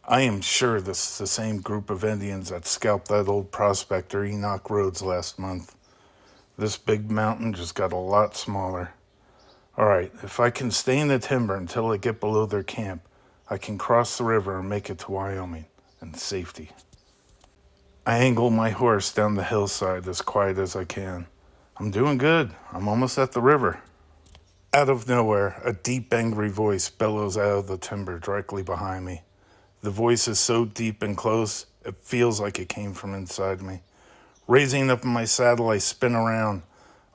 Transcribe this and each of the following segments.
I am sure this is the same group of Indians that scalped that old prospector Enoch Rhodes last month. This big mountain just got a lot smaller. Alright, if I can stay in the timber until I get below their camp, I can cross the river and make it to Wyoming in safety. I angle my horse down the hillside as quiet as I can. I'm doing good. I'm almost at the river. Out of nowhere, a deep, angry voice bellows out of the timber directly behind me. The voice is so deep and close, it feels like it came from inside me. Raising up in my saddle, I spin around.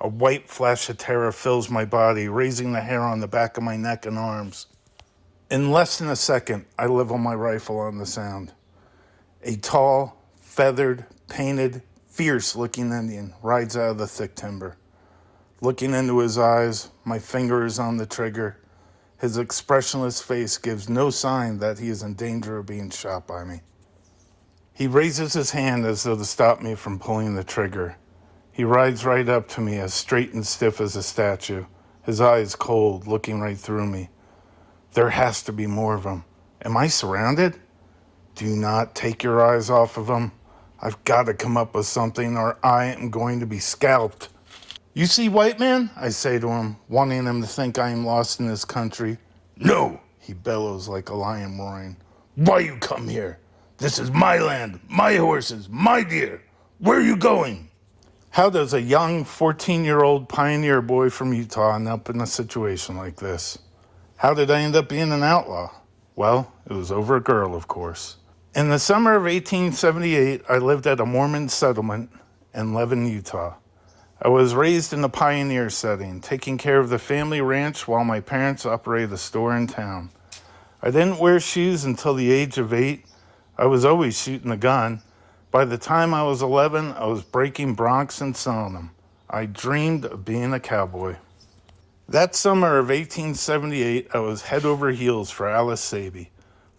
A white flash of terror fills my body, raising the hair on the back of my neck and arms. In less than a second, I level my rifle on the sound. A tall, feathered, painted, fierce-looking Indian rides out of the thick timber. Looking into his eyes, my finger is on the trigger. His expressionless face gives no sign that he is in danger of being shot by me. He raises his hand as though to stop me from pulling the trigger. He rides right up to me, as straight and stiff as a statue, his eyes cold, looking right through me. There has to be more of him. Am I surrounded? Do not take your eyes off of him. I've got to come up with something or I am going to be scalped. You see, white man? I say to him, wanting him to think I am lost in this country. No, he bellows like a lion roaring. Why you come here? This is my land, my horses, my deer. Where are you going? How does a young 14-year-old pioneer boy from Utah end up in a situation like this? How did I end up being an outlaw? Well, it was over a girl, of course. In the summer of 1878, I lived at a Mormon settlement in Levin, Utah. I was raised in a pioneer setting, taking care of the family ranch while my parents operated a store in town. I didn't wear shoes until the age of 8. I was always shooting a gun. By the time I was 11, I was breaking broncs and selling them. I dreamed of being a cowboy. That summer of 1878, I was head over heels for Alice Saby.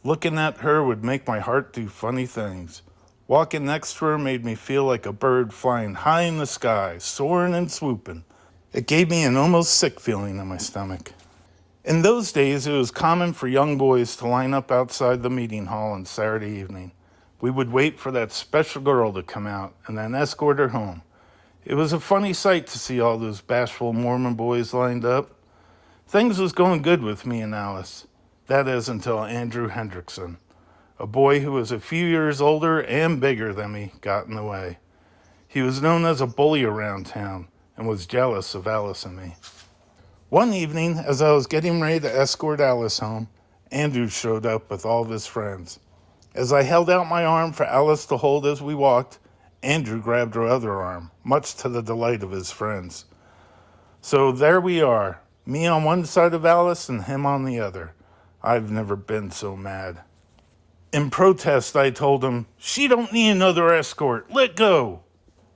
Looking at her would make my heart do funny things. Walking next to her made me feel like a bird flying high in the sky, soaring and swooping. It gave me an almost sick feeling in my stomach. In those days, it was common for young boys to line up outside the meeting hall on Saturday evening. We would wait for that special girl to come out and then escort her home. It was a funny sight to see all those bashful Mormon boys lined up. Things was going good with me and Alice. That is until Andrew Hendrickson, a boy who was a few years older and bigger than me, got in the way. He was known as a bully around town and was jealous of Alice and me. One evening, as I was getting ready to escort Alice home, Andrew showed up with all of his friends. As I held out my arm for Alice to hold as we walked, Andrew grabbed her other arm, much to the delight of his friends. So there we are, me on one side of Alice and him on the other. I've never been so mad. In protest, I told him, "She don't need another escort. Let go."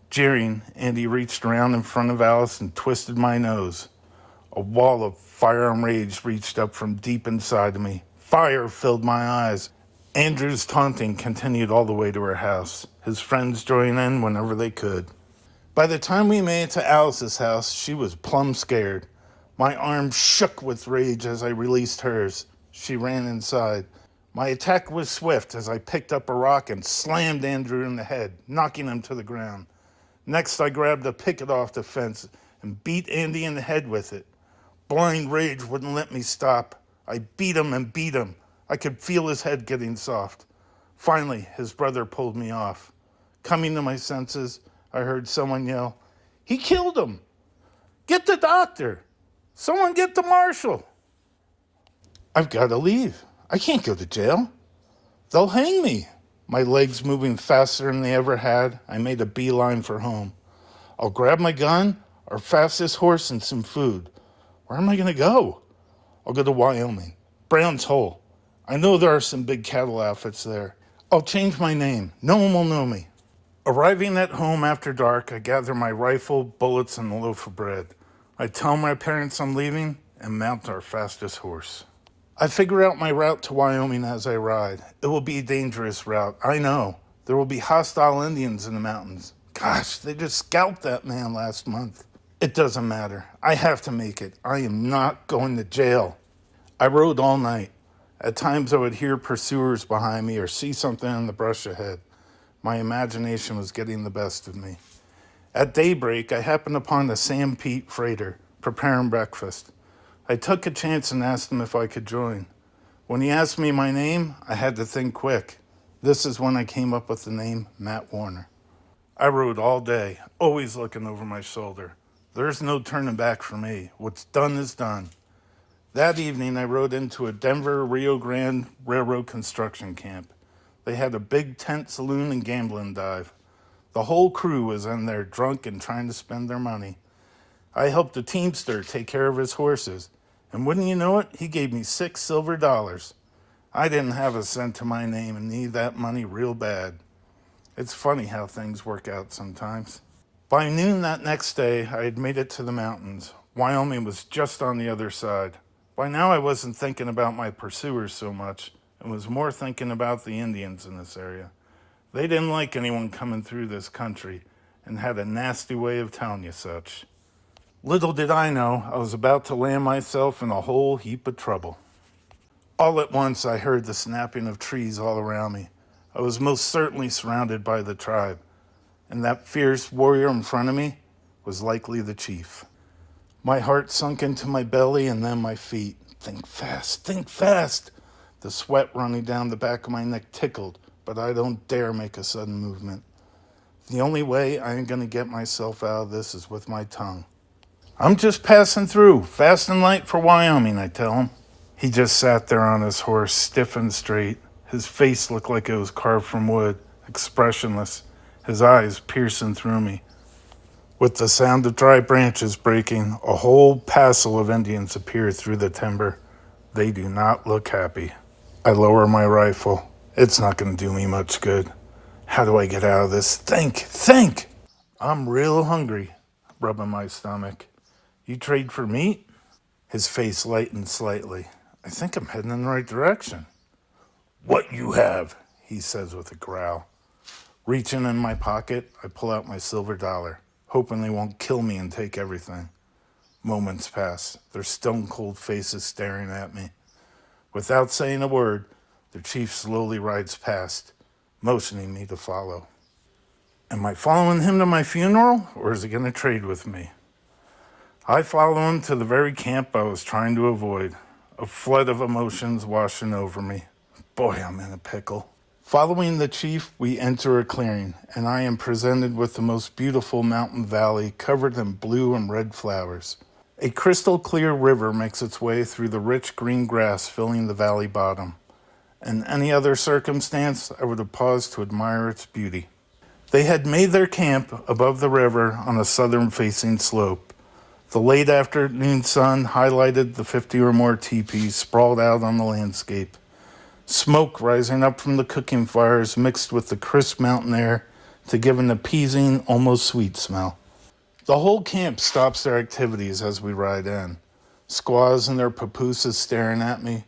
Jeering, Andy reached around in front of Alice and twisted my nose. A wall of fire and rage reached up from deep inside of me. Fire filled my eyes. Andrew's taunting continued all the way to her house, his friends joining in whenever they could. By the time we made it to Alice's house, she was plumb scared. My arm shook with rage as I released hers. She ran inside. My attack was swift as I picked up a rock and slammed Andrew in the head, knocking him to the ground. Next, I grabbed a picket off the fence and beat Andy in the head with it. Blind rage wouldn't let me stop. I beat him and beat him. I could feel his head getting soft. Finally, his brother pulled me off. Coming to my senses, I heard someone yell, "He killed him! Get the doctor! Someone get the marshal!" I've got to leave. I can't go to jail. They'll hang me. My legs moving faster than they ever had, I made a beeline for home. I'll grab my gun, our fastest horse, and some food. Where am I going to go? I'll go to Wyoming. Brown's Hole. I know there are some big cattle outfits there. I'll change my name. No one will know me. Arriving at home after dark, I gather my rifle, bullets, and a loaf of bread. I tell my parents I'm leaving and mount our fastest horse. I figure out my route to Wyoming as I ride. It will be a dangerous route, I know. There will be hostile Indians in the mountains. Gosh, they just scalped that man last month. It doesn't matter. I have to make it. I am not going to jail. I rode all night. At times I would hear pursuers behind me or see something in the brush ahead. My imagination was getting the best of me. At daybreak, I happened upon the Sam Pete freighter, preparing breakfast. I took a chance and asked him if I could join. When he asked me my name, I had to think quick. This is when I came up with the name Matt Warner. I rode all day, always looking over my shoulder. There's no turning back for me. What's done is done. That evening, I rode into a Denver Rio Grande Railroad construction camp. They had a big tent saloon and gambling dive. The whole crew was in there drunk and trying to spend their money. I helped a teamster take care of his horses, and wouldn't you know it, he gave me $6 silver. I didn't have a cent to my name and needed that money real bad. It's funny how things work out sometimes. By noon that next day, I had made it to the mountains. Wyoming was just on the other side. By now I wasn't thinking about my pursuers so much, and was more thinking about the Indians in this area. They didn't like anyone coming through this country, and had a nasty way of telling you such. Little did I know, I was about to land myself in a whole heap of trouble. All at once I heard the snapping of trees all around me. I was most certainly surrounded by the tribe, and that fierce warrior in front of me was likely the chief. My heart sunk into my belly and then my feet. Think fast, think fast! The sweat running down the back of my neck tickled, but I don't dare make a sudden movement. The only way I am going to get myself out of this is with my tongue. I'm just passing through, fast and light for Wyoming, I tell him. He just sat there on his horse, stiff and straight. His face looked like it was carved from wood, expressionless, his eyes piercing through me. With the sound of dry branches breaking, a whole passel of Indians appear through the timber. They do not look happy. I lower my rifle. It's not going to do me much good. How do I get out of this? Think! I'm real hungry, rubbing my stomach. You trade for meat? His face lightened slightly. I think I'm heading in the right direction. What you have? He says with a growl. Reaching in my pocket, I pull out my $1, hoping they won't kill me and take everything. Moments pass, their stone-cold faces staring at me. Without saying a word, the chief slowly rides past, motioning me to follow. Am I following him to my funeral, or is he going to trade with me? I follow him to the very camp I was trying to avoid, a flood of emotions washing over me. Boy, I'm in a pickle. Following the chief, we enter a clearing, and I am presented with the most beautiful mountain valley covered in blue and red flowers. A crystal clear river makes its way through the rich green grass filling the valley bottom. In any other circumstance, I would have paused to admire its beauty. They had made their camp above the river on a southern-facing slope. The late afternoon sun highlighted the 50 or more teepees sprawled out on the landscape. Smoke rising up from the cooking fires mixed with the crisp mountain air to give an appeasing, almost sweet smell. The whole camp stops their activities as we ride in. Squaws and their papooses staring at me,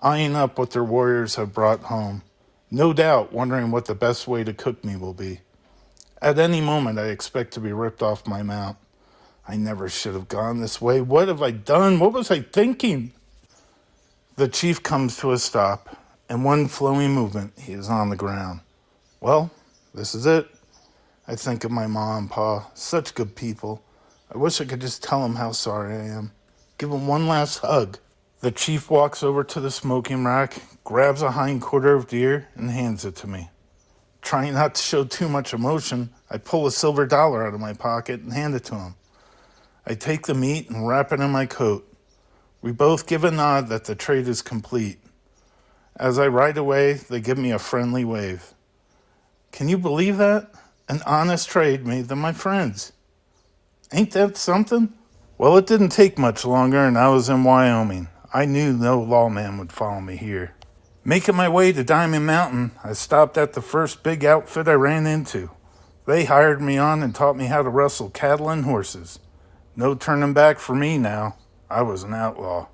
eyeing up what their warriors have brought home, no doubt wondering what the best way to cook me will be. At any moment, I expect to be ripped off my mount. I never should have gone this way. What have I done? What was I thinking? The chief comes to a stop. In one flowing movement, he is on the ground. Well, this is it. I think of my mom and pa, such good people. I wish I could just tell them how sorry I am. Give them one last hug. The chief walks over to the smoking rack, grabs a hind quarter of deer, and hands it to me. Trying not to show too much emotion, I pull a $1 out of my pocket and hand it to him. I take the meat and wrap it in my coat. We both give a nod that the trade is complete. As I ride away, they give me a friendly wave. Can you believe that? An honest trade made them my friends. Ain't that something? Well, it didn't take much longer and I was in Wyoming. I knew no lawman would follow me here. Making my way to Diamond Mountain, I stopped at the first big outfit I ran into. They hired me on and taught me how to wrestle cattle and horses. No turning back for me now. I was an outlaw.